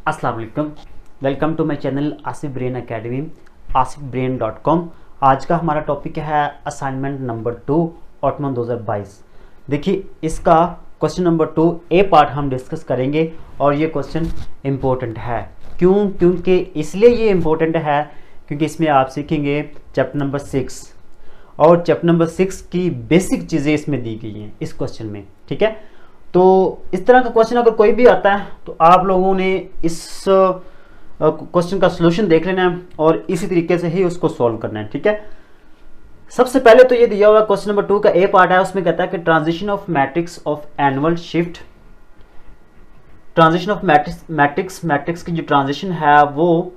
अस्सलाम वालेकुम, welcome to my channel Asif brain academy asifbrain.com। आज का हमारा टॉपिक है असाइनमेंट नंबर 2 ऑटमन 2022। देखिए इसका क्वेश्चन नंबर 2 ए पार्ट हम डिस्कस करेंगे और ये क्वेश्चन इम्पोर्टेंट है। क्योंकि इसलिए ये इम्पोर्टेंट है क्योंकि इसमें आप सीखेंगे चैप्टर नंबर 6 और चैप्टर नंबर 6 की बेसिक चीज़ें इसमें दी गई हैं इस क्वेश्चन में। ठीक है, तो इस तरह का क्वेश्चन अगर कोई भी आता है तो आप लोगों ने इस क्वेश्चन का सलूशन देख लेना है और इसी तरीके से ही उसको सॉल्व करना है। ठीक है, सबसे पहले तो ये दिया हुआ क्वेश्चन नंबर 2 का ए पार्ट है, उसमें कहता है कि transition of matrix of annual shift. Transition of matrix की जो ट्रांजिशन है वो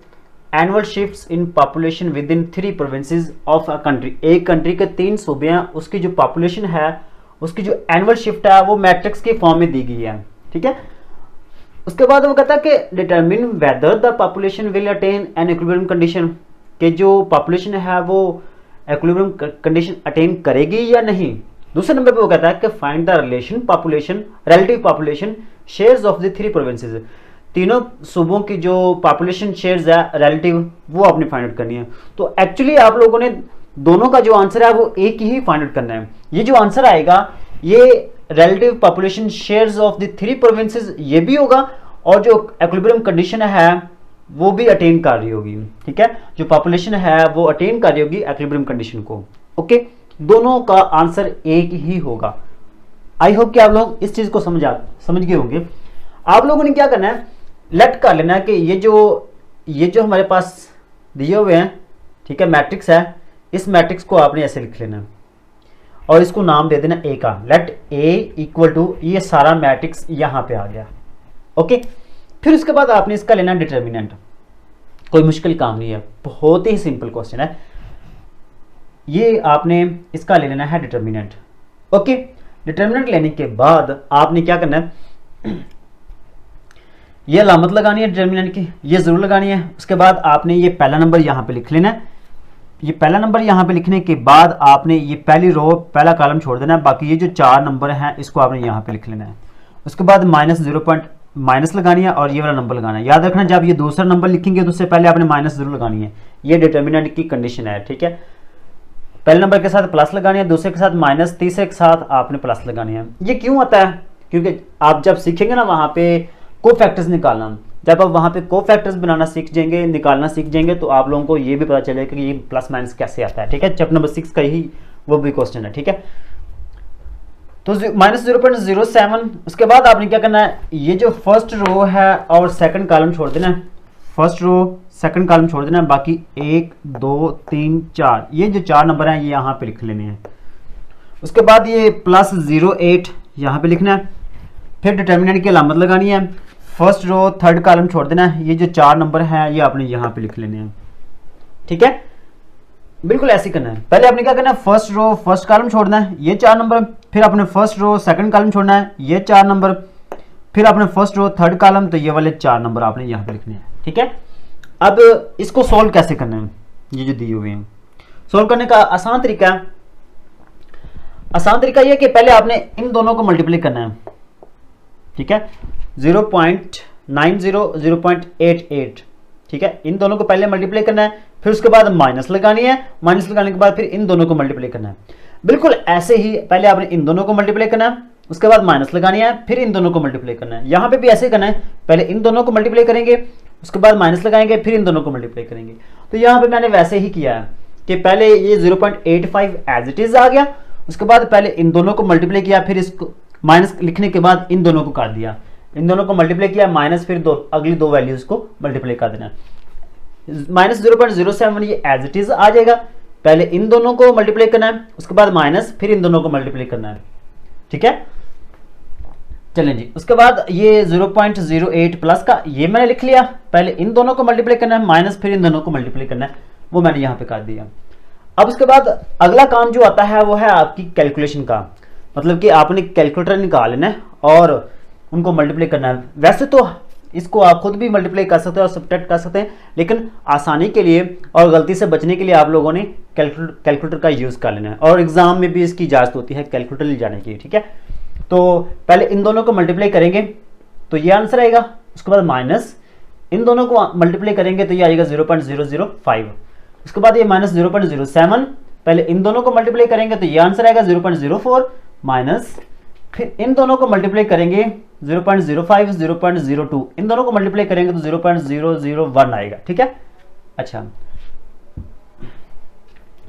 annual shifts in population with in 3 provinces of a country. एक कंट्री के 3 सूबे हैं, उसकी जो पॉपुलेशन है उसकी जो एनुअल शिफ्ट है वो मैट्रिक्स के फॉर्म में दी गई है। ठीक है, उसके बाद वो कहता है कि determine whether the population will attain an equilibrium condition, कि जो पॉपुलेशन है वो इक्विलिब्रियम कंडीशन अटेन करेगी या नहीं। दूसरे नंबर पे वो कहता है कि find the relation population relative population shares of the 3 provinces. तीनों सूबों की जो पॉपुलेशन शेयर्स है रिलेटिव वो आपने फाइंड आउट करनी है। तो एक्चुअली आप लोगों ने दोनों का जो आंसर है वो एक ही फाइंड आउट करना है। ये जो आंसर आएगा ये relative population shares of the 3 provinces ये भी होगा और जो इक्विलिब्रियम कंडीशन है वो भी अटेन कर रही होगी। ठीक है, जो पॉपुलेशन है वो अटेन कर रही होगी इक्विलिब्रियम कंडीशन को। ओके, दोनों का आंसर एक ही होगा। आई होप कि आप लोग इस चीज को समझ गए होंगे। आप लोगों ने क्या करना है, लेट कर लेना है कि ये जो हमारे पास दिए हुए हैं, ठीक है, मैट्रिक्स है, इस मैट्रिक्स को आपने ऐसे लिख लेना है और इसको नाम दे देना ए का। लेट ए इक्वल टू ये सारा मैट्रिक्स यहां पे आ गया। ओके, फिर उसके बाद आपने इसका लेना डिटर्मिनेंट। कोई मुश्किल काम नहीं है, बहुत ही सिंपल क्वेश्चन है। ये आपने इसका ले लेना है डिटर्मिनेंट। ओके, डिटर्मिनेंट लेने के बाद आपने क्या करना है, ये अलामत लगानी है डिटर्मिनेंट की, ये जरूर लगानी है। उसके बाद आपने ये पहला नंबर यहां पे लिख लेना है। ये पहला नंबर यहां पे लिखने के बाद आपने ये पहली रो पहला कॉलम छोड़ देना है, बाकी ये जो 4 नंबर हैं इसको आपने यहां पे लिख लेना है। उसके बाद माइनस लगानी है और ये वाला नंबर लगाना है। याद रखना जब ये दूसरा नंबर लिखेंगे तो उससे पहले आपने माइनस जरूर लगानी है। ये डिटर्मिनेंट की कंडीशन है। ठीक है, पहले नंबर के साथ प्लस लगानी है, दूसरे के साथ माइनस, तीसरे के साथ आपने प्लस लगानी है। ये क्यों आता है, क्योंकि आप जब सीखेंगे ना वहां पे कोफैक्टर्स निकालना, जब आप वहां पे कोफैक्टर्स बनाना सीख जाएंगे, निकालना सीख जाएंगे, तो आप लोगों को ये भी पता चलेगा कि ये प्लस माइनस कैसे आता है। ठीक है, चैप्टर नंबर 6 का ही वो भी क्वेश्चन है। ठीक है, तो -0.07। उसके बाद आपने क्या करना है, ये जो फर्स्ट रो है और सेकंड कॉलम छोड़ देना है। फर्स्ट रो सेकंड कॉलम छोड़ देना है, बाकी 1 2 3 4 ये जो 4 नंबर हैं ये यहाँ पे लिख लेने हैं। उसके बाद ये +08 यहाँ पे लिखना है। फिर डिटर्मिनेंट की अलामत लगानी है। फर्स्ट रो थर्ड कॉलम छोड़ देना है, ये जो 4 नंबर हैं ये आपने यहाँ पे लिख लेने हैं। ठीक है, बिल्कुल ऐसे करना है। पहले आपने क्या करना है, फर्स्ट रो फर्स्ट कॉलम छोड़ना है, ये 4 नंबर, फिर आपने फर्स्ट रो सेकंड कॉलम छोड़ना है, ये 4 नंबर, फिर आपने फर्स्ट रो थर्ड कॉलम, तो ये वाले 4 नंबर आपने यहाँ पे लिखने हैं। ठीक है, अब इसको सोल्व कैसे करना है, ये जो दिए हुए हैं सोल्व करने का आसान तरीका यह है कि पहले आपने इन दोनों को मल्टीप्लाई करना है। ठीक है, 0.90 0.88। ठीक है, इन दोनों को पहले मल्टीप्लाई करना है, फिर उसके बाद माइनस लगानी है, माइनस लगाने के बाद फिर इन दोनों को मल्टीप्लाई करना है। बिल्कुल ऐसे ही पहले आपने इन दोनों को मल्टीप्लाई करना है, उसके बाद माइनस लगानी है, फिर इन दोनों को मल्टीप्लाई करना है। यहां पे भी ऐसे करना है, पहले इन दोनों को मल्टीप्लाई करेंगे, उसके बाद माइनस लगाएंगे, फिर इन दोनों को मल्टीप्लाई करेंगे। तो यहां पे मैंने वैसे ही किया है कि पहले ये 0.85 एज इट इज आ गया, उसके बाद पहले इन दोनों को मल्टीप्लाई किया, फिर इसको माइनस लिखने के बाद इन दोनों को काट दिया, इन दोनों को मल्टीप्लाई किया, माइनस, फिर अगली 2 वैल्यूज को मल्टीप्लाई कर देना। -0.07 ये एज इट इज आ जाएगा। पहले इन दोनों को मल्टीप्लाई करना है, उसके बाद माइनस, फिर इन दोनों को मल्टीप्लाई करना है। ठीक है, चलें जी। उसके बाद ये 0.08 प्लस का ये मैंने लिख लिया, पहले इन दोनों को मल्टीप्लाई करना है, माइनस, फिर इन दोनों को मल्टीप्लाई करना है, वो मैंने यहां पे कर दिया। अब उसके बाद अगला काम जो आता है वो है आपकी कैलकुलेशन का, मतलब कि आपने कैलकुलेटर निकाल लेना है और उनको मल्टीप्लाई करना है। वैसे तो इसको आप खुद भी मल्टीप्लाई कर सकते हैं और सब्ट्रैक्ट कर सकते हैं, लेकिन आसानी के लिए और गलती से बचने के लिए आप लोगों ने कैलकुलेटर का यूज कर लेना है और एग्जाम में भी इसकी इजाजत होती है कैलकुलेटर ले जाने की। ठीक है, तो पहले इन दोनों को मल्टीप्लाई करेंगे तो ये आंसर आएगा, उसके बाद माइनस, इन दोनों को मल्टीप्लाई करेंगे तो ये आएगा 0.005। उसके बाद ये माइनस 0.07, पहले इन दोनों को मल्टीप्लाई करेंगे तो ये आंसर आएगा 0.04 माइनस, फिर इन दोनों को मल्टीप्लाई करेंगे 0.05 0.02, इन दोनों को मल्टीप्लाई करेंगे तो 0.001 आएगा। ठीक है, अच्छा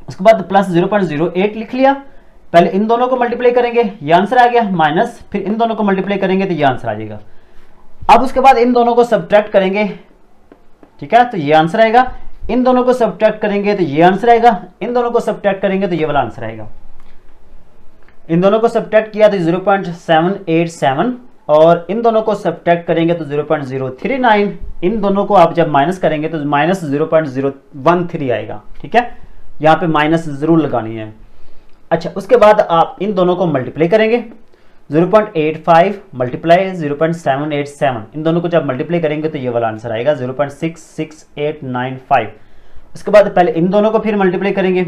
उसके बाद प्लस 0.08 लिख लिया, पहले इन दोनों को मल्टीप्लाई करेंगे ये आंसर आ गया, माइनस फिर इन दोनों को मल्टीप्लाई करेंगे तो ये आंसर आ जाएगा। अब उसके बाद इन दोनों को सब्ट्रैक्ट करेंगे, ठीक है, तो ये आंसर आएगा, इन दोनों को सब्ट्रैक्ट करेंगे तो ये आंसर आएगा, इन दोनों को सब्ट्रैक्ट करेंगे तो ये वाला आंसर आएगा। इन दोनों को सब्ट्रैक्ट किया तो 0.787 और इन दोनों को सब्ट्रैक्ट करेंगे तो 0.039, इन दोनों को आप जब माइनस करेंगे तो माइनस 0.013 आएगा। ठीक है, यहाँ पे माइनस जरूर लगानी है। अच्छा उसके बाद आप इन दोनों को मल्टीप्लाई करेंगे, 0.85 मल्टीप्लाई 0.787, इन दोनों को जब मल्टीप्लाई करेंगे तो ये वाला आंसर आएगा 0.66895। उसके बाद पहले इन दोनों को फिर मल्टीप्लाई करेंगे,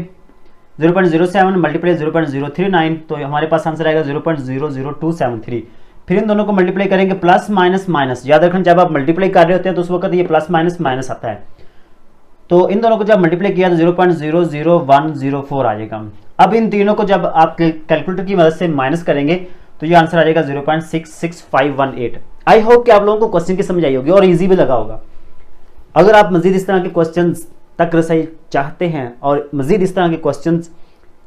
0.07 मल्टीप्लाई 0.039, तो हमारे पास आंसर आएगा 0.00273। फिर इन दोनों को मल्टीप्लाई करेंगे, प्लस माइनस माइनस, याद रखना जब आप मल्टीप्लाई कर रहे होते हैं तो उस वक्त ये प्लस माइनस माइनस आता है, तो इन दोनों को जब मल्टीप्लाई किया तो 0.00104 आ जाएगा। अब इन तीनों को जब आप कैलकुलेटर की मदद से माइनस करेंगे तो ये आंसर आ जाएगा 0.66518। आई होप कि आप लोगों को क्वेश्चन की समझ आई होगी और इजी भी लगा होगा। अगर आप मजीद इस तरह के क्वेश्चन तक रसाई चाहते हैं और मजीद इस तरह के क्वेश्चन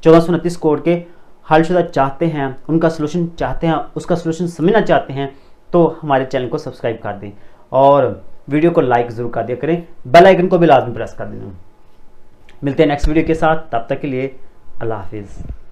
1429 कोड के हलशुदा चाहते हैं, उनका सोल्यूशन चाहते हैं, उसका सोल्यूशन समझना चाहते हैं, तो हमारे चैनल को सब्सक्राइब कर दें और वीडियो को लाइक जरूर कर दिया करें, बेल आइकन को भी लाजमी प्रेस कर देना। मिलते हैं नेक्स्ट वीडियो के साथ, तब तक के लिए अल्लाह हाफिज़।